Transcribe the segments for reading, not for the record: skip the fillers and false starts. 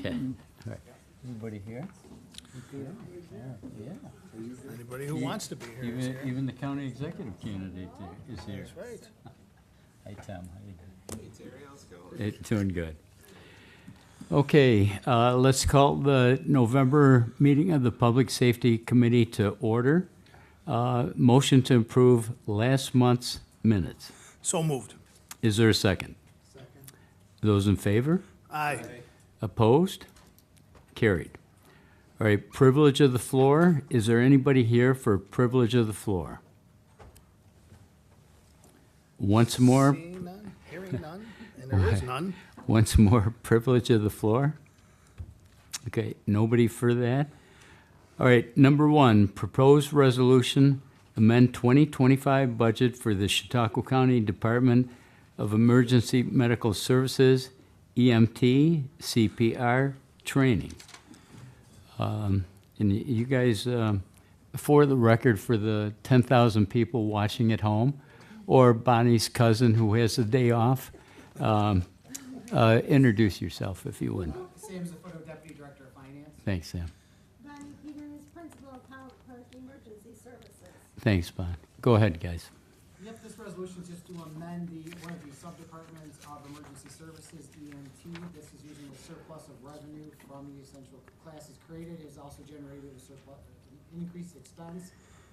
Okay. All right. Anybody here? Yeah. Anybody who wants to be here is here. Even the county executive candidate is here. That's right. Hi, Tom. How you doing? Hey, Terry. How's it going? Doing good. Okay, let's call the November meeting of the Public Safety Committee to order. Motion to approve last month's minutes. So moved. Is there a second? Second. Those in favor? Aye. Opposed? Carried. All right, privilege of the floor. Is there anybody here for privilege of the floor? Once more, Seeing none, hearing none, and there is none. once more, privilege of the floor. Okay, nobody for that. All right, number one, proposed resolution, amend 2025 budget for the Chautauqua County Department of Emergency Medical Services, EMT, CPR training. And you guys, for the record, for the 10,000 people watching at home, or Bonnie's cousin who has a day off, introduce yourself if you would. Sam Zafoto, Deputy Director of Finance. Thanks, Sam. Bonnie Peters, Principal Account Clerk, Emergency Services. Thanks, Bon. Go ahead, guys. Yep, this resolution is just to amend one of the subdepartments of Emergency Services, EMT. This is using a surplus of revenue from the essential classes created. It has also generated a surplus, increased expense.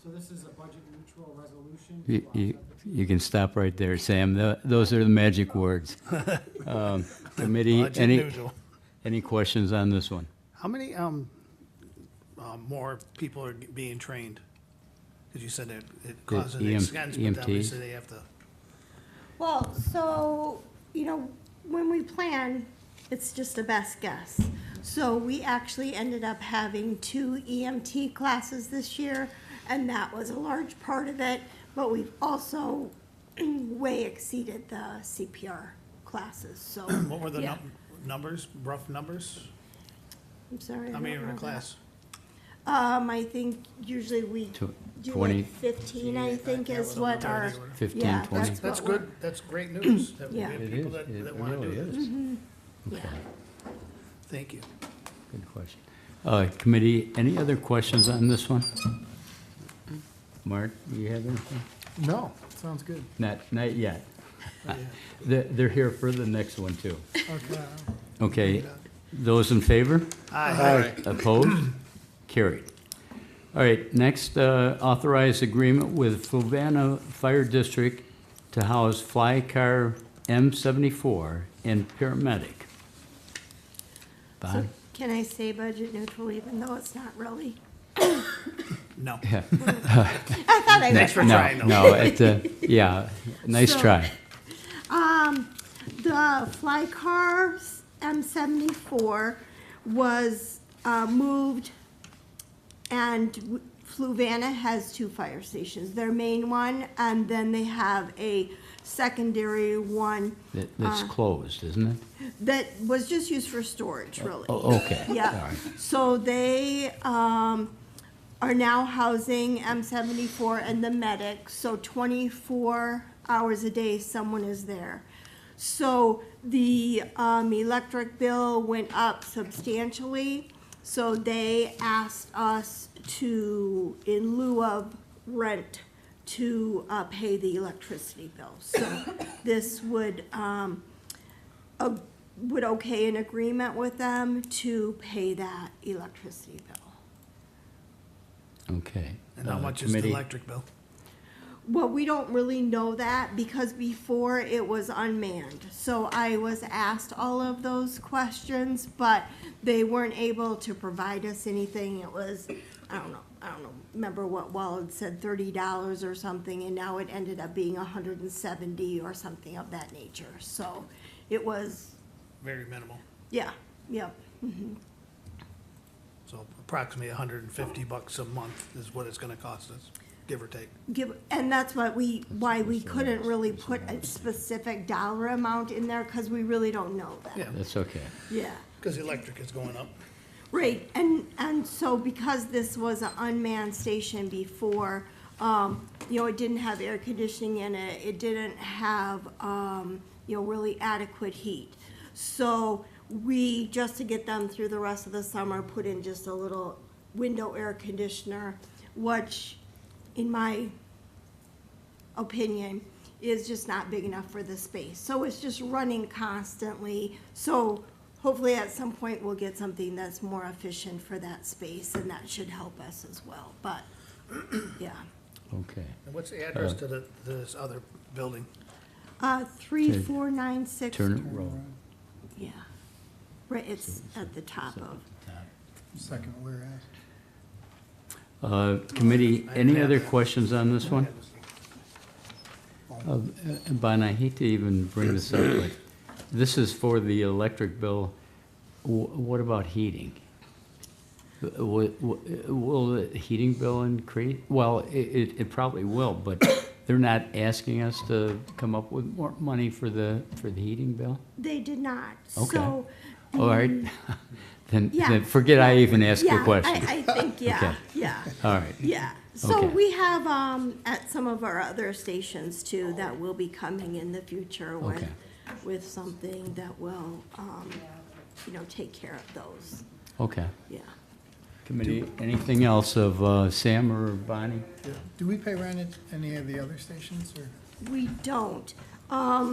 So this is a budget neutral resolution. You can stop right there, Sam. Those are the magic words. Committee, Budget any questions on this one? How many more people are being trained? Because you said that it causes an expense, but EMTs? obviously they have to. Well, so, when we plan, it's just a best guess. So we actually ended up having 2 EMT classes this year, and that was a large part of it, but we've also way exceeded the CPR classes, so. What were the yeah. numbers, rough numbers? I'm sorry. I How many don't are in a know class? that. I think usually we do 20. like 15, I think is what our. 15, yeah, 20? that's That's what we're- good, that's great news, that we Yeah. have It people is. It that want to really do is. this. Yeah. Thank you. Good question. Committee, any other questions on this one? Mark, you have anything? No, sounds good. Not yet. They're here for the next one, too. Okay. Okay, those in favor? Aye. Opposed? Carried. All right, next, authorize agreement with Fluvanna Fire District to house Fly Car M74 and paramedic. So Bon? can I say budget neutral even though it's not really? No. Yeah. I thought I Thanks for would. trying, though. No, yeah, nice So- try. The Fly Car M74 was moved, and Fluvanna has 2 fire stations. Their main one, and then they have a secondary one That's closed, isn't it? that was just used for storage, really. Oh, okay. All Yeah, right. so they are now housing M74 and the medic, so 24 hours a day someone is there. So the electric bill went up substantially, so they asked us to, in lieu of rent, to pay the electricity bill. So this would okay an agreement with them to pay that electricity bill. Okay. And how much is the Committee- electric bill? Well, we don't really know that because before it was unmanned. So I was asked all of those questions, but they weren't able to provide us anything. It was, I don't know, remember what Wald said, $30 or something, and now it ended up being $170 or something of that nature. So it was, Very minimal. yeah, yep. So approximately $150 a month is what it's gonna cost us, give or take. And that's why we couldn't really put a specific dollar amount in there, because we really don't know that. Yeah, That's okay. Yeah. because the electric is going up. Right, and so because this was an unmanned station before, it didn't have air conditioning in it, it didn't have, really adequate heat. So we, just to get them through the rest of the summer, put in just a little window air conditioner, which, in my opinion, is just not big enough for the space. So it's just running constantly. So hopefully at some point we'll get something that's more efficient for that space, and that should help us as well. But, yeah. Okay. And what's the address to this other building? 3496. Turner Road. Yeah. Right, it's at the top of. Second whereas. Committee, any other questions on this one? Bon, I hate to even bring this up, but this is for the electric bill. What about heating? Will the heating bill increase? Well, it probably will, but they're not asking us to come up with more money for the heating bill? They did not. Okay. So, All right. Then Yeah. forget I even asked yeah, a question. I think, yeah, Okay. yeah. All right. Yeah, so Okay. we have, at some of our other stations too, that will be coming in the future Okay. with something that will, take care of those, Okay. yeah. Committee, anything else of Sam or Bonnie? Do we pay rent at any of the other stations, or? We don't, I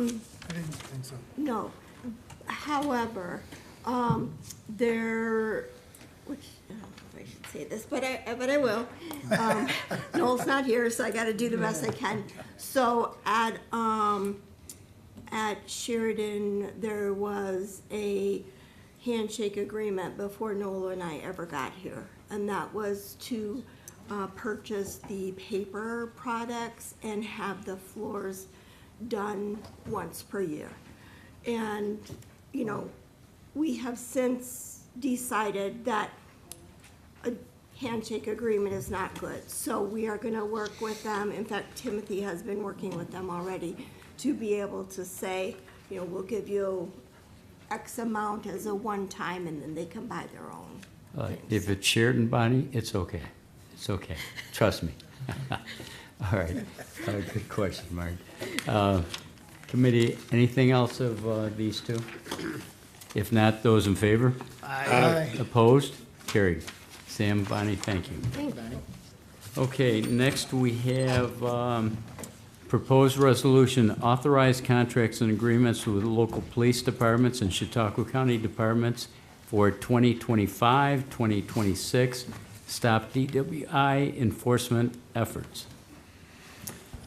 didn't think so. no. However, which, I don't know if I should say this, but I will. Noel's not here, so I gotta do the best I can. So at Sheridan, there was a handshake agreement before Noel and I ever got here. And that was to purchase the paper products and have the floors done once per year. And, we have since decided that a handshake agreement is not good. So we are gonna work with them. In fact, Timothy has been working with them already to be able to say, we'll give you X amount as a one-time, and then they can buy their own. If it's Sheridan, Bonnie, it's okay. It's okay. Trust me. All right. Good question, Mark. Committee, anything else of these two? If not, those in favor? Aye. Opposed? Carried. Sam, Bonnie, thank you. Okay, next we have proposed resolution, authorized contracts and agreements with local police departments and Chautauqua County departments for 2025, 2026 Stop DWI enforcement efforts.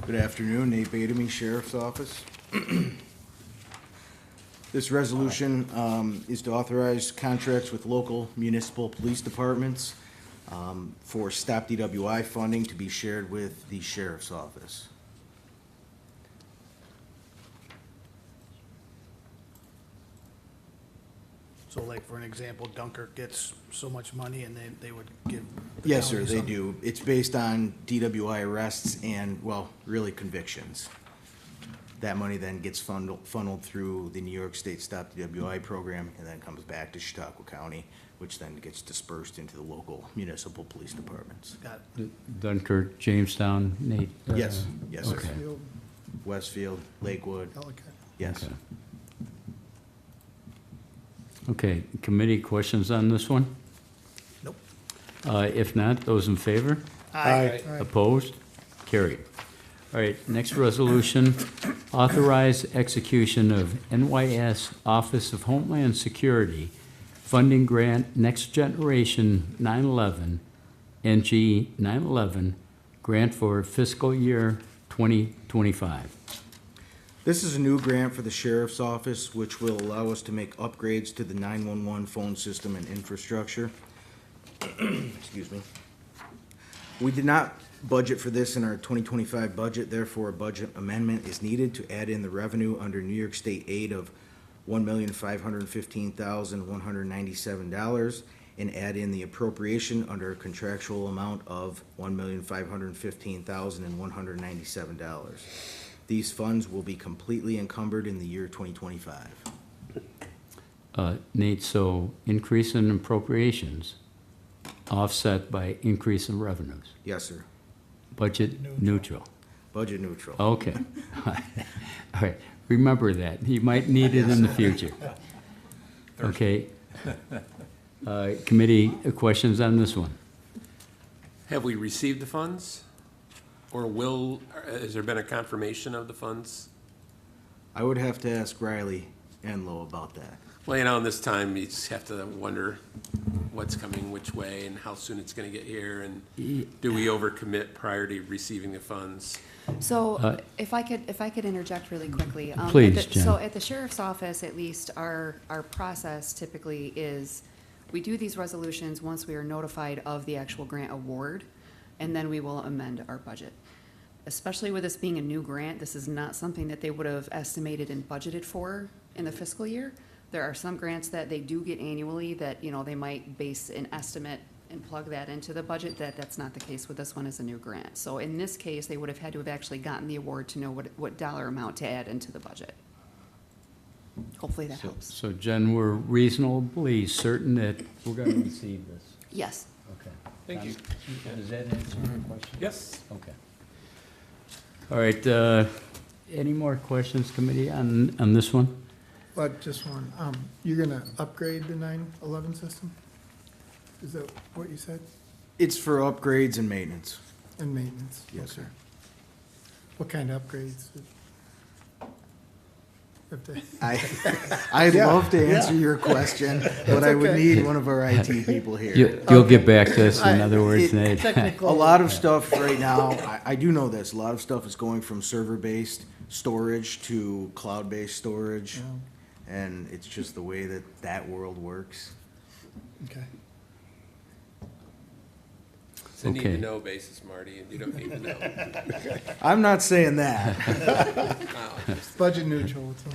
Good afternoon, Nate Badamy, Sheriff's Office. This resolution is to authorize contracts with local municipal police departments for Stop DWI funding to be shared with the Sheriff's Office. So like, for an example, Dunkirk gets so much money and they would give. the Yes, sir, county they some. do. It's based on DWI arrests and, well, really convictions. That money then gets funneled through the New York State Stop DWI program and then comes back to Chautauqua County, which then gets dispersed into the local municipal police departments. Got it. Dunkirk, Jamestown, Nate? Yes, yes, sir. Okay. Westfield, Westfield, Lakewood, Ellicott. yes. Okay. Okay, committee, questions on this one? Nope. If not, those in favor? Aye. Aye. Opposed? Carried. All right, next resolution, authorize execution of NYS Office of Homeland Security funding grant Next Generation 9/11, NG 9/11, grant for fiscal year 2025. This is a new grant for the Sheriff's Office, which will allow us to make upgrades to the 911 phone system and infrastructure. Excuse me. We did not budget for this in our 2025 budget, therefore a budget amendment is needed to add in the revenue under New York State aid of $1,515,197 and add in the appropriation under a contractual amount of $1,515,197. These funds will be completely encumbered in the year 2025. Nate, so increase in appropriations offset by increase in revenues. Yes, sir. Budget neutral. Budget neutral. Okay. All right, remember that. You might need it in the future. Okay. Committee questions on this one? Have we received the funds? Or has there been a confirmation of the funds? I would have to ask Riley Enlow about that. Well, in this time, you just have to wonder what's coming which way and how soon it's gonna get here, and do we overcommit prior to receiving the funds? So if I could interject really quickly. Please, at the- Jen. So at the sheriff's office, at least, our process typically is, we do these resolutions once we are notified of the actual grant award, and then we will amend our budget. Especially with this being a new grant, this is not something that they would have estimated and budgeted for in the fiscal year. There are some grants that they do get annually that, they might base an estimate and plug that into the budget. That's not the case with this one as a new grant. So in this case, they would have had to have actually gotten the award to know what dollar amount to add into the budget. Hopefully that helps. So Jen, we're reasonably certain that we're going to receive this. Yes. Okay. Thank you. Does that answer your question? Yes. Okay. All right, any more questions, committee, on this one? But just one, you're gonna upgrade the 911 system? Is that what you said? It's for upgrades and maintenance. And maintenance? Yes, sir. Okay. What kind of upgrades? If they- I'd Yeah, love to answer yeah. your question, but I would okay. need one of our IT people here. You'll get back to us, in other words, It- Nate. Technically. A lot of stuff right now, I do know this, a lot of stuff is going from server-based storage to cloud-based storage, Yeah, and it's just the way that world works. Okay. It's a need Okay. to know basis, Marty, and you don't need to know. I'm not saying that. It's budget neutral, it's all.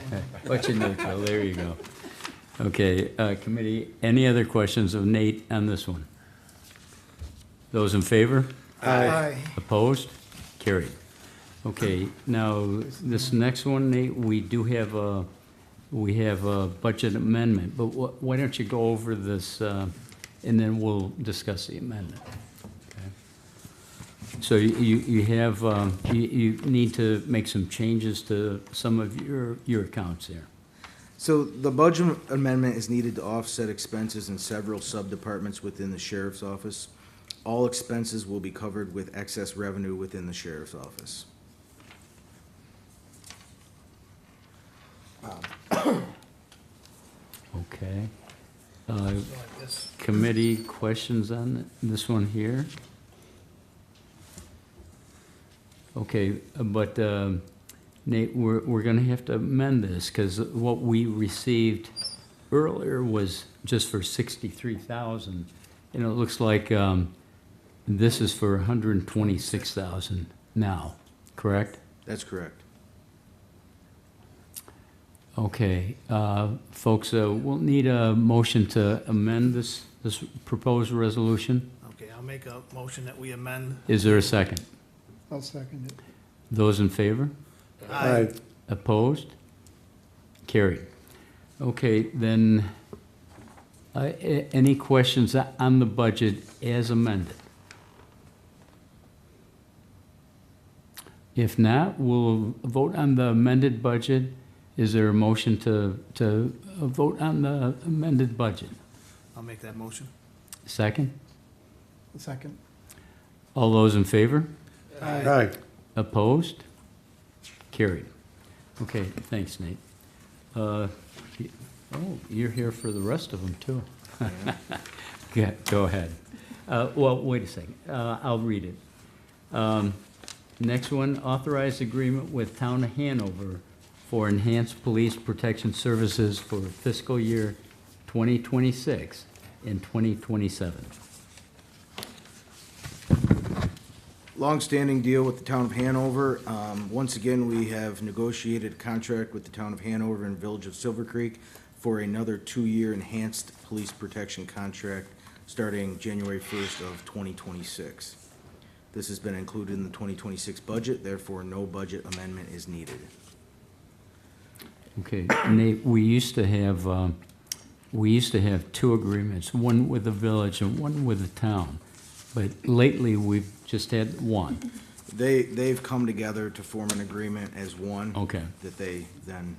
Budget neutral, there you go. Okay, committee, any other questions of Nate on this one? Those in favor? Aye. Opposed? Carried. Okay, now, this next one, Nate, we have a budget amendment, but why don't you go over this, and then we'll discuss the amendment. Okay. So you have, you need to make some changes to some of your accounts there. So the budget amendment is needed to offset expenses in several sub-departments within the sheriff's office. All expenses will be covered with excess revenue within the sheriff's office. Okay. So like this. Committee questions on this one here? Okay, but Nate, we're gonna have to amend this, because what we received earlier was just for 63,000. And it looks like this is for 126,000 now, correct? That's correct. Okay, folks, we'll need a motion to amend this proposed resolution. Okay, I'll make a motion that we amend. Is there a second? I'll second it. Those in favor? Aye. Opposed? Carried. Okay, then, any questions on the budget as amended? If not, we'll vote on the amended budget. Is there a motion to vote on the amended budget? I'll make that motion. Second? Second. All those in favor? Aye. Opposed? Carried. Okay, thanks, Nate. Oh, you're here for the rest of them, too. Yeah, go ahead. Well, wait a second. I'll read it. Next one, authorized agreement with Town of Hanover for enhanced police protection services for fiscal year 2026 and 2027. Longstanding deal with the town of Hanover. Once again, we have negotiated a contract with the town of Hanover and Village of Silver Creek for another 2-year enhanced police protection contract starting January 1st of 2026. This has been included in the 2026 budget, therefore no budget amendment is needed. Okay, Nate, we used to have two agreements, one with the village and one with the town. But lately, we've just had one. They've come together to form an agreement as one. Okay. That they then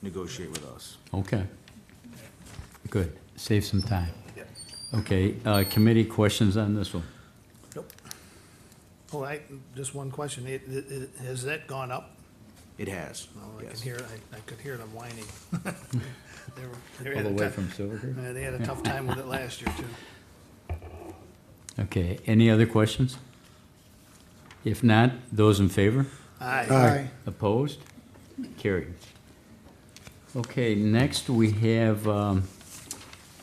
negotiate with us. Okay. Good, save some time. Yep. Okay, committee questions on this one? Nope. Oh, just one question. Has that gone up? It has, Oh, I yes. can hear, I could hear them whining. They All had the a way tough- from Silver Creek? They had a tough time with it last year, too. Okay, any other questions? If not, those in favor? Aye. Aye. Opposed? Carried. Okay, next we have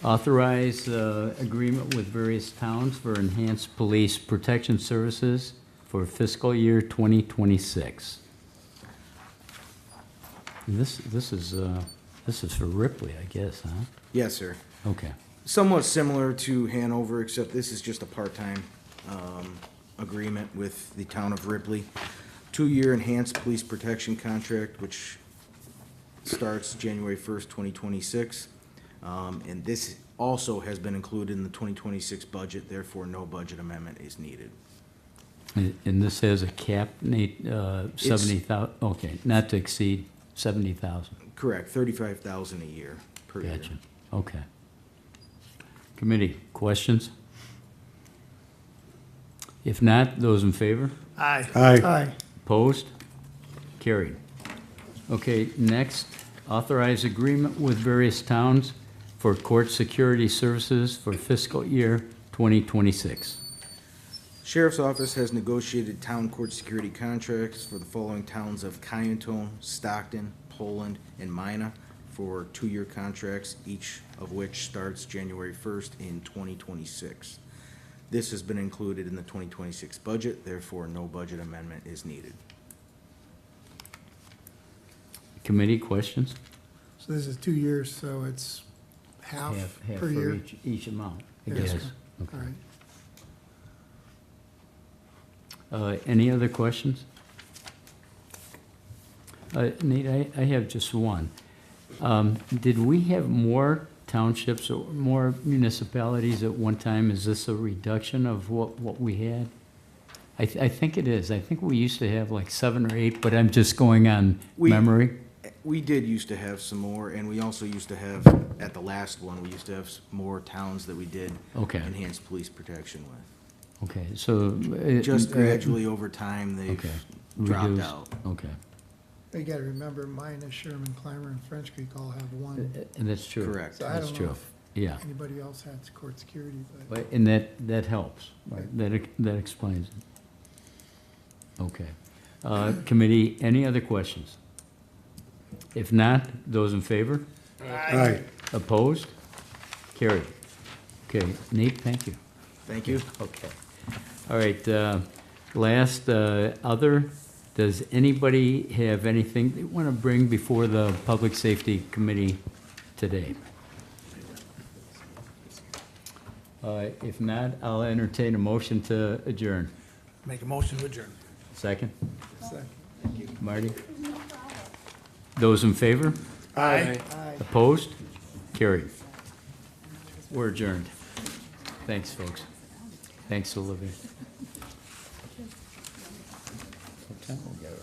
authorized agreement with various towns for enhanced police protection services for fiscal year 2026. This is for Ripley, I guess, huh? Yes, sir. Okay, Somewhat similar to Hanover, except this is just a part-time agreement with the town of Ripley. 2-year enhanced police protection contract, which starts January 1st, 2026. And this also has been included in the 2026 budget, therefore no budget amendment is needed. and this has a cap, Nate, 70,000, okay, not to exceed 70,000. Correct, 35,000 a year per year. Gotcha, okay. Committee, questions? If not, those in favor? Aye. Aye. Opposed? Carried. Okay, next, authorize agreement with various towns for court security services for fiscal year 2026. Sheriff's Office has negotiated town court security contracts for the following towns of Kyanton, Stockton, Poland, and Mina for 2-year contracts, each of which starts January 1st in 2026. This has been included in the 2026 budget, therefore no budget amendment is needed. Committee, questions? So this is 2 years, so it's half Half per for year? each amount, I Yes, guess. sir. Okay. All right. Any other questions? Nate, I have just one. Did we have more townships or more municipalities at one time? Is this a reduction of what we had? I think it is. I think we used to have like 7 or 8, but I'm just going on We- memory. We did used to have some more, and we also used to have, at the last one, we used to have more towns that we did Okay. enhanced police protection with. Okay, so. Just gradually over time, they've Okay. dropped Reduced. out. Okay, You gotta remember, mine is Sherman, Clymer, and French Creek all have one. and that's true. Correct. So I That's don't true. know if Yeah, anybody else has court security, but but, and that helps, right? That explains it. Okay. Committee, any other questions? If not, those in favor? Aye. Opposed? Carried. Okay, Nate, thank you. Thank you. Okay. All right, last, other, does anybody have anything they want to bring before the Public Safety Committee today? If not, I'll entertain a motion to adjourn. Make a motion to adjourn. Second? second. Marty? Those in favor? Aye. Aye. Opposed? Carried. We're adjourned. Thanks, folks. Thanks, Olivia. What time we got,